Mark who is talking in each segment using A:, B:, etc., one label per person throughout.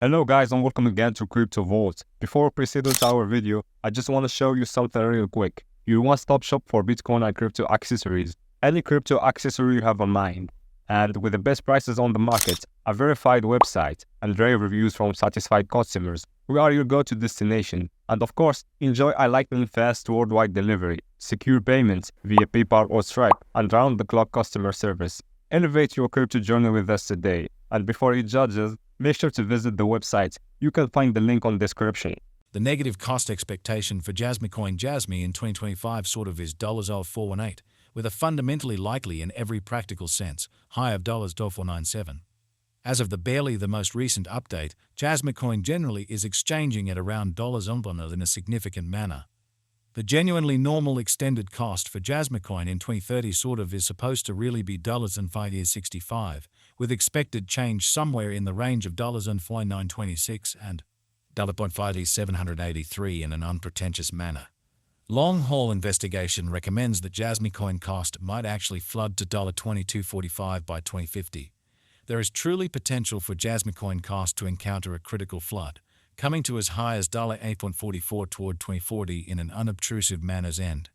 A: Hello guys and welcome again to Crypto Vault. Before proceeding to our video, I just want to show you something real quick. Your one-stop shop for Bitcoin and crypto accessories. Any crypto accessory you have in mind. And with the best prices on the market, a verified website, and rave reviews from satisfied customers, we are your go-to destination. And of course, enjoy a lightning fast worldwide delivery, secure payments via PayPal or Stripe, and round-the-clock customer service. Elevate your crypto journey with us today. And before you judge us, make sure to visit the website. You can find the link on description.
B: The negative cost expectation for Jasmy coin Jasmy in 2025 sort of is $0.418, with a fundamentally likely in every practical sense high of $0.497. As of the most recent update, Jasmy coin generally is exchanging at around $1 in a significant manner. The genuinely normal extended cost for Jasmy coin in 2030 sort of is supposed to really be $5.65, with expected change somewhere in the range of $0.4926 and $0.5783 in an unpretentious manner. Long-haul investigation recommends that Jasmy coin cost might actually flood to $22.45 by 2050. There is truly potential for Jasmy coin cost to encounter a critical flood, coming to as high as $8.44 toward 2040 in an unobtrusive manner's end.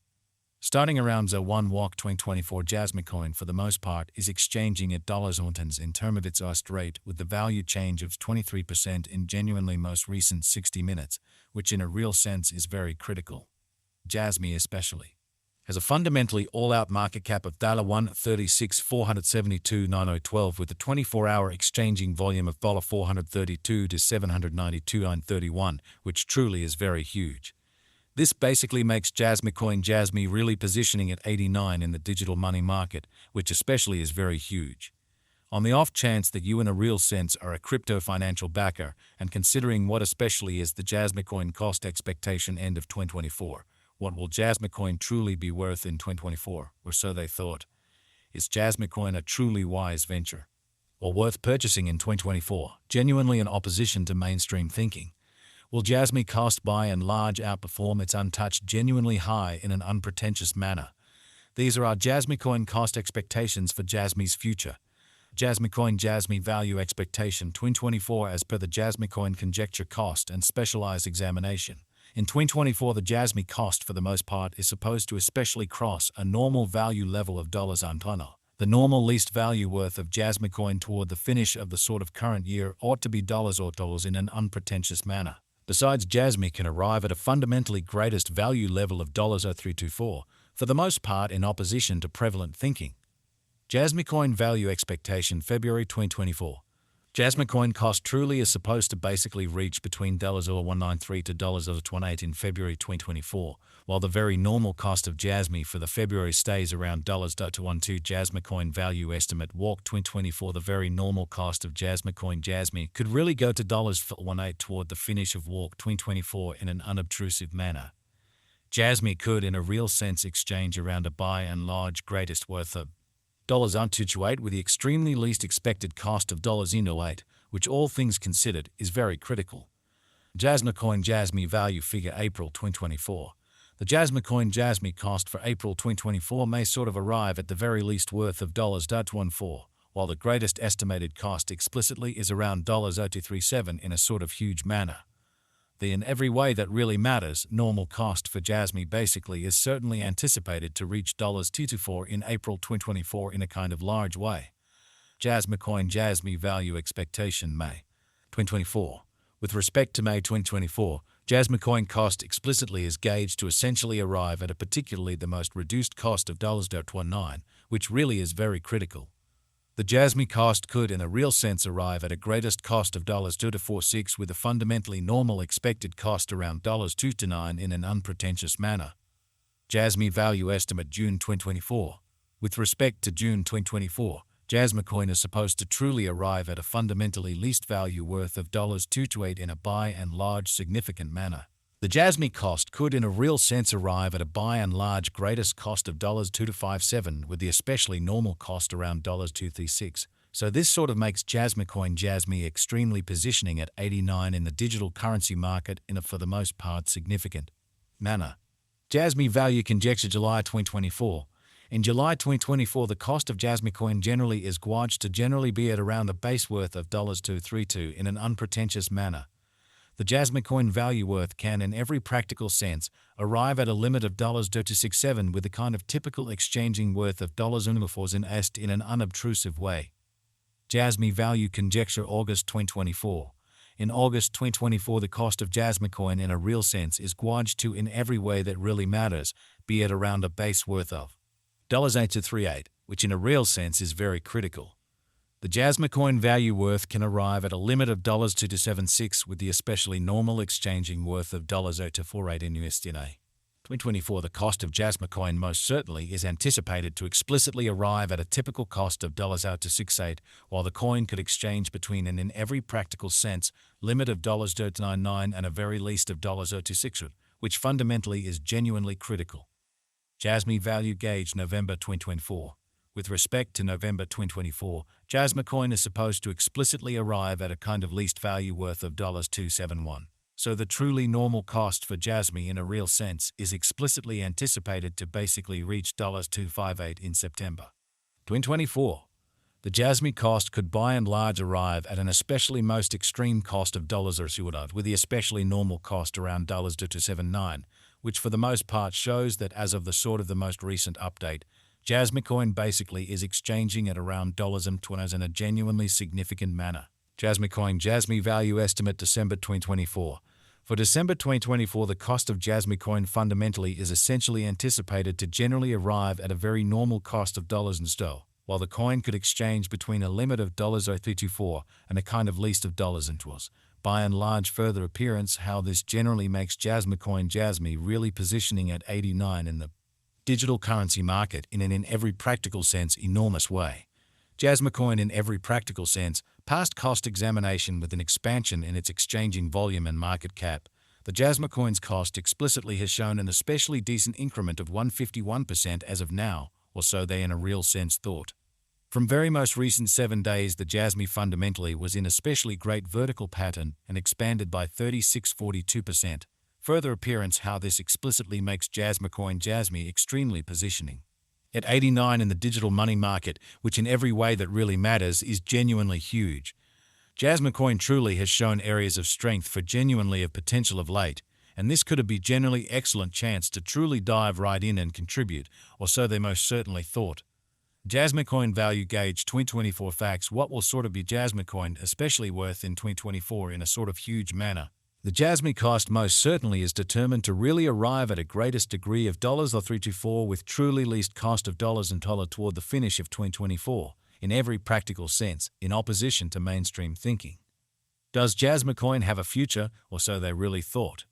B: Starting around $1 walk 2024 Jasmy coin for the most part is exchanging at $1 in terms of its OST rate with the value change of 23% in genuinely most recent 60 minutes, which in a real sense is very critical. Jasmy especially has a fundamentally all-out market cap of $136,472,9012 with a 24-hour exchanging volume of $432 to $792,931, which truly is very huge. This basically makes Jasmy coin Jasmy really positioning at 89 in the digital money market, which especially is very huge. On the off chance that you in a real sense are a crypto financial backer, and considering what especially is the Jasmy coin cost expectation end of 2024, what will Jasmy coin truly be worth in 2024, or so they thought? Is Jasmy coin a truly wise venture, or worth purchasing in 2024, genuinely in opposition to mainstream thinking? Will Jasmy cost by and large outperform its untouched genuinely high in an unpretentious manner? These are our Jasmy coin cost expectations for Jasmy's future. Jasmy coin Jasmy value expectation 2024 as per the Jasmy coin conjecture cost and specialized examination. In 2024, the Jasmy cost for the most part is supposed to especially cross a normal value level of $1. The normal least value worth of Jasmy coin toward the finish of the sort of current year ought to be dollars in an unpretentious manner. Besides, Jasmy can arrive at a fundamentally greatest value level of $0.324, for the most part in opposition to prevalent thinking. Jasmy coin value expectation February 2024. Jasmy coin cost truly is supposed to basically reach between $193 to $128 in February 2024, while the very normal cost of Jasmy for the February stays around $212. Jasmy coin value estimate walk 2024. The very normal cost of Jasmy coin Jasmy could really go to $18 toward the finish of walk 2024 in an unobtrusive manner. Jasmy could in a real sense exchange around a by and large greatest worth of $1.28 with the extremely least expected cost of $0.08, which all things considered is very critical. Jasmy coin Jasmy value figure April 2024. The Jasmy coin Jasmy cost for April 2024 may sort of arrive at the very least worth of $0.14, while the greatest estimated cost explicitly is around $0.237 in a sort of huge manner. The in every way that really matters, normal cost for Jasmy basically is certainly anticipated to reach $224 in April 2024 in a kind of large way. Jasmy coin Jasmy value expectation May 2024. With respect to May 2024, Jasmy coin cost explicitly is gauged to essentially arrive at a particularly the most reduced cost of $0.19, which really is very critical. The Jasmy cost could in a real sense arrive at a greatest cost of $2.46 with a fundamentally normal expected cost around $2.29 in an unpretentious manner. Jasmy value estimate June 2024. With respect to June 2024, Jasmy coin is supposed to truly arrive at a fundamentally least value worth of $2.28 in a by and large significant manner. The Jasmy cost could in a real sense arrive at a by and large greatest cost of $2.257 with the especially normal cost around $2.36. So this sort of makes Jasmy coin Jasmy extremely positioning at 89 in the digital currency market in a for the most part significant manner. Jasmy value conjecture July 2024. In July 2024, the cost of Jasmy coin generally is gauged to generally be at around a base worth of $232 in an unpretentious manner. The Jasmy coin value worth can, in every practical sense, arrive at a limit of $267 with a kind of typical exchanging worth of $104 in an unobtrusive way. Jasmy value conjecture August 2024. In August 2024, the cost of Jasmy coin in a real sense is gauged to, in every way that really matters, be at around a base worth of $8.38, which in a real sense is very critical. The Jasmy coin value worth can arrive at a limit of $276 with the especially normal exchanging worth of $0.248 in USD. 2024, the cost of Jasmy coin most certainly is anticipated to explicitly arrive at a typical cost of $0.268, while the coin could exchange between an in every practical sense limit of $0.99 and a very least of $0.268, which fundamentally is genuinely critical. Jasmy value gauge November 2024. With respect to November 2024, Jasmy coin is supposed to explicitly arrive at a kind of least value worth of $271. So the truly normal cost for Jasmy in a real sense is explicitly anticipated to basically reach $258 in September 2024. The Jasmy cost could by and large arrive at an especially most extreme cost of $0.2, with the especially normal cost around $279, which for the most part shows that as of the most recent update, Jasmy coin basically is exchanging at around $2 in a genuinely significant manner. Jasmy coin Jasmy value estimate December 2024. For December 2024, the cost of Jasmy coin fundamentally is essentially anticipated to generally arrive at a very normal cost of $1, while the coin could exchange between a limit of $0.324 and a kind of least of $2. By and large, further appearance how this generally makes Jasmy coin Jasmy really positioning at 89 in the digital currency market in an in every practical sense enormous way. Jasmy coin in every practical sense, past cost examination with an expansion in its exchanging volume and market cap, the Jasmy coin's cost explicitly has shown an especially decent increment of 151% as of now, or so they in a real sense thought. From very most recent 7 days, the Jasmy fundamentally was in especially great vertical pattern and expanded by 36.42%. Further appearance how this explicitly makes Jasmy coin Jasmy extremely positioning. At 89 in the digital money market, which in every way that really matters is genuinely huge. Jasmy coin truly has shown areas of strength for genuinely of potential of late, and this could have been generally excellent chance to truly dive right in and contribute, or so they most certainly thought. Jasmy coin value gauge 2024 facts. What will sort of be Jasmy coin especially worth in 2024 in a sort of huge manner? The Jasmy cost most certainly is determined to really arrive at a greatest degree of $324 with truly least cost of $1 toward the finish of 2024, in every practical sense, in opposition to mainstream thinking. Does Jasmy coin have a future, or so they really thought?